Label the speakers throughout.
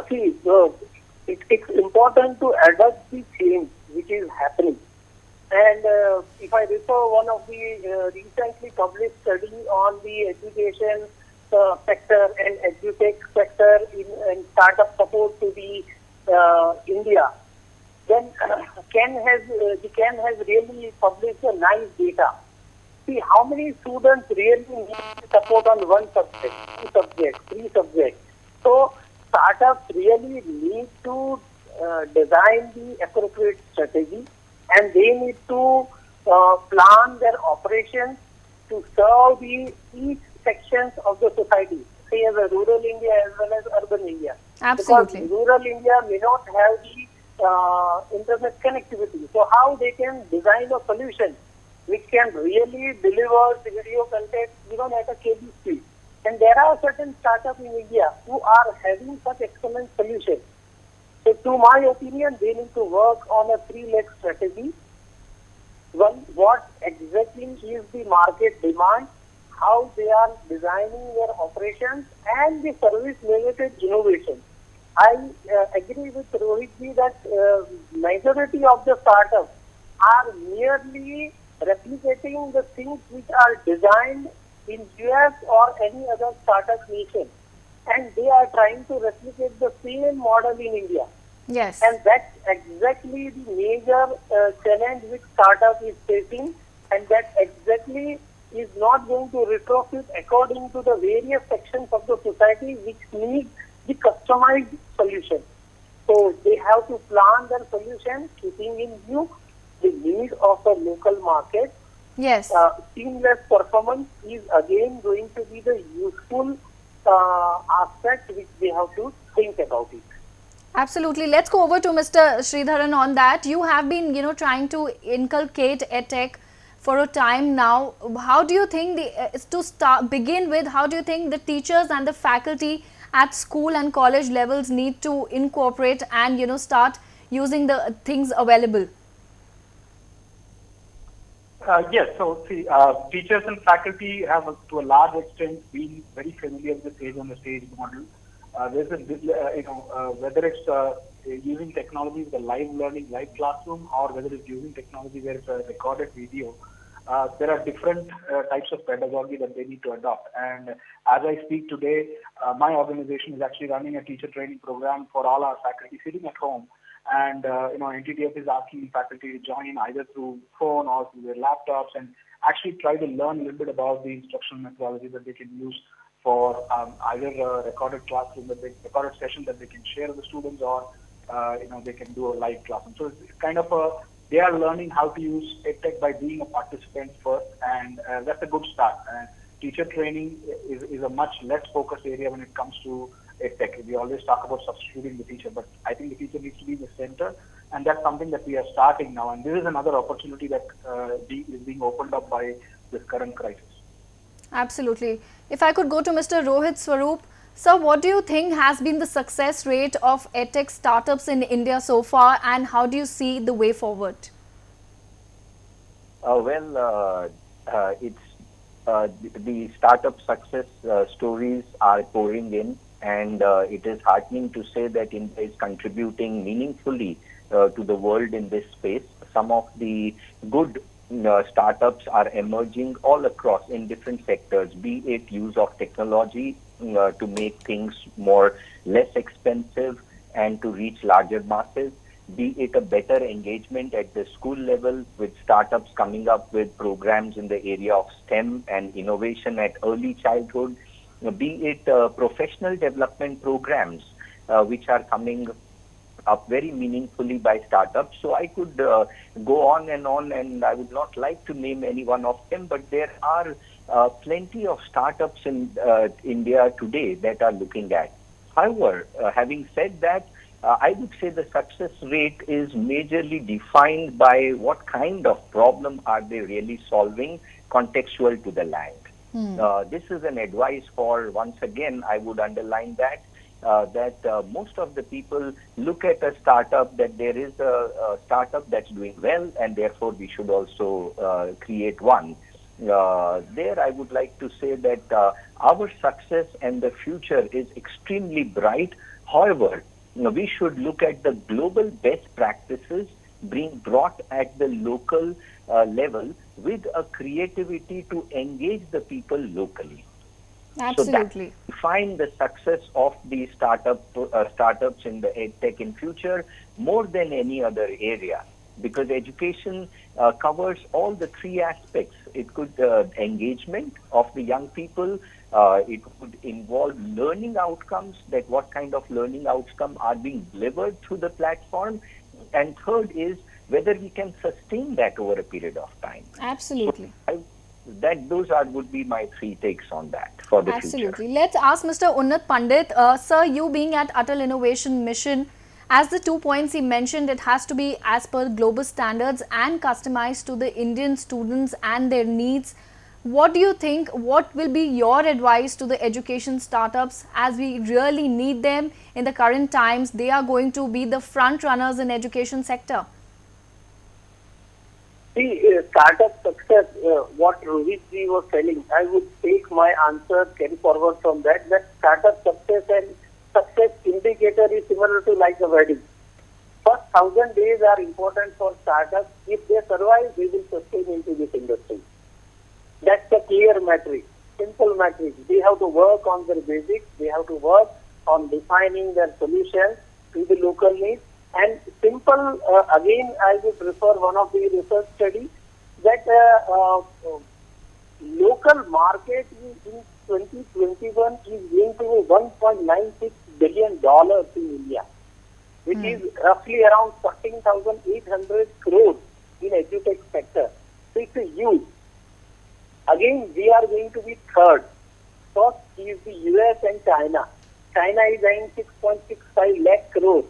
Speaker 1: see, it's important to adapt the change which is happening. And if I refer one of the recently published study on the education sector and edutech sector in startup support to the India, then the CAN has really published a nice data. See how many students really need support on one subject, two subjects, three subjects. So startups really need to design the appropriate strategy, and they need to plan their operations to serve each sections of the society, say as a rural India as well as urban India.
Speaker 2: Absolutely.
Speaker 1: Because rural India may not have the internet connectivity. So how they can design a solution which can really deliver the video content even at a KB speed. And there are certain startups in India who are having such excellent solutions. So to my opinion, they need to work on a three-leg strategy. One, what exactly is the market demand, how they are designing their operations, and the service-related innovation. I agree with Rohit ji that majority of the startups are merely replicating the things which are designed in US or any other startup nation, and they are trying to replicate the same model in India.
Speaker 2: Yes.
Speaker 1: And that's exactly the major challenge which startup is facing, and that exactly is not going to retrofit according to the various sections of the society which need the customized solution. So they have to plan their solution keeping in view the need of the local market.
Speaker 2: Yes.
Speaker 1: Seamless performance is again going to be the useful aspect which they have to think about it.
Speaker 2: Absolutely. Let's go over to Mr. Sridharan on that. You have been, trying to inculcate edtech for a time now. How do you think begin with, how do you think the teachers and the faculty at school and college levels need to incorporate and, start using the things available?
Speaker 3: Yes, so see, teachers and faculty have to a large extent been very familiar with Age on the Stage model. There's whether it's using technology with a live learning, live classroom, or whether it's using technology where it's a recorded video, there are different types of pedagogy that they need to adopt. And as I speak today, my organization is actually running a teacher training program for all our faculty sitting at home. And, NTTF is asking faculty to join either through phone or through their laptops and actually try to learn a little bit about the instructional methodology that they can use for either a recorded classroom, recorded session that they can share with the students, or, they can do a live classroom. So it's kind of they are learning how to use EdTech by being a participant first, and that's a good start. Teacher training is a much less focused area when it comes to EdTech. We always talk about substituting the teacher, but I think the teacher needs to be in the center, and that's something that we are starting now. And this is another opportunity that is being opened up by this current crisis.
Speaker 2: Absolutely. If I could go to Mr. Rohit Swaroop. Sir, what do you think has been the success rate of EdTech startups in India so far, and how do you see the way forward?
Speaker 4: It's the startup success stories are pouring in, and it is heartening to say that India is contributing meaningfully to the world in this space. Some of the good startups are emerging all across in different sectors, be it use of technology to make things less expensive and to reach larger masses, be it a better engagement at the school level with startups coming up with programs in the area of STEM and innovation at early childhood, be it professional development programs which are coming up very meaningfully by startups. So I could go on, and I would not like to name any one of them, but there are plenty of startups in India today that are looking at. However, having said that, I would say the success rate is majorly defined by what kind of problem are they really solving contextual to the land. This is an advice for, once again, I would underline that, most of the people look at a startup that there is a startup that's doing well, and therefore we should also create one. There I would like to say that our success and the future is extremely bright. However, we should look at the global best practices being brought at the local level with a creativity to engage the people locally.
Speaker 2: Absolutely.
Speaker 4: So that define the success of the startups in the edtech in future more than any other area, because education covers all the three aspects. It could engagement of the young people. It could involve learning outcomes, that what kind of learning outcomes are being delivered through the platform, and third is whether we can sustain that over a period of time.
Speaker 2: Absolutely.
Speaker 4: So those would be my three takes on that for the future.
Speaker 2: Absolutely. Let's ask Mr. Unnat Pandit. Sir, you being at Atal Innovation Mission, as the 2 points he mentioned, it has to be as per global standards and customized to the Indian students and their needs. What do you think? What will be your advice to the education startups, as we really need them in the current times? They are going to be the front runners in education sector.
Speaker 1: See, startup success, what Rohit ji was telling, I would take my answer, carry forward from that startup success and success indicator is similar to like a wedding. First 1,000 days are important for startups. If they survive, they will sustain into this industry. That's a clear metric, simple metric. They have to work on their basics. They have to work on defining their solutions to the local needs. And simple, again, I would refer one of the research studies that local market in 2021 is going to be $1.96 billion in India, which is roughly around 14,800 crores in edutech sector. So it's a huge. Again, we are going to be third. First is the US and China. China is eyeing 6.65 lakh crores.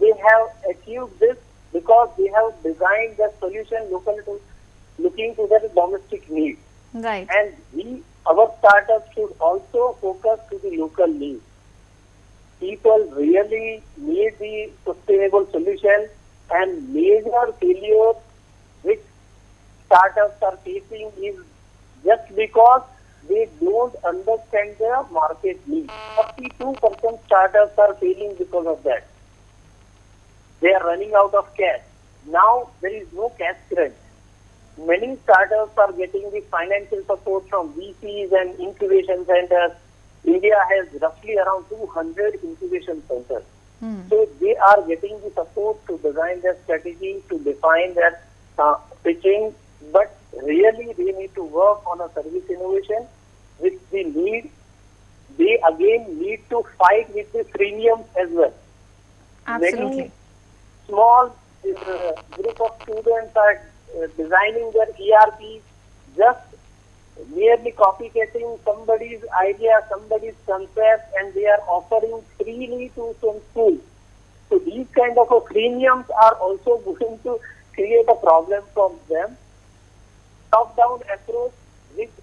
Speaker 1: They have achieved this because they have designed the solution looking to their domestic needs.
Speaker 2: Right.
Speaker 1: And our startups should also focus to the local needs. People really need the sustainable solution, and major failure which startups are facing is just because they don't understand the market needs. 42% startups are failing because of that. They are running out of cash. Now there is no cash crunch. Many startups are getting the financial support from VCs and incubation centers. India has roughly around 200 incubation centers. So they are getting the support to design their strategy, to define their pitching. But really they need to work on a service innovation which they need. They again need to fight with the premiums as well.
Speaker 2: Absolutely.
Speaker 1: Many small group of students are designing their ERP, just merely copycatting somebody's idea, somebody's concept, and they are offering freely to some schools. So these kind of premiums are also going to create a problem for them. Top-down approach with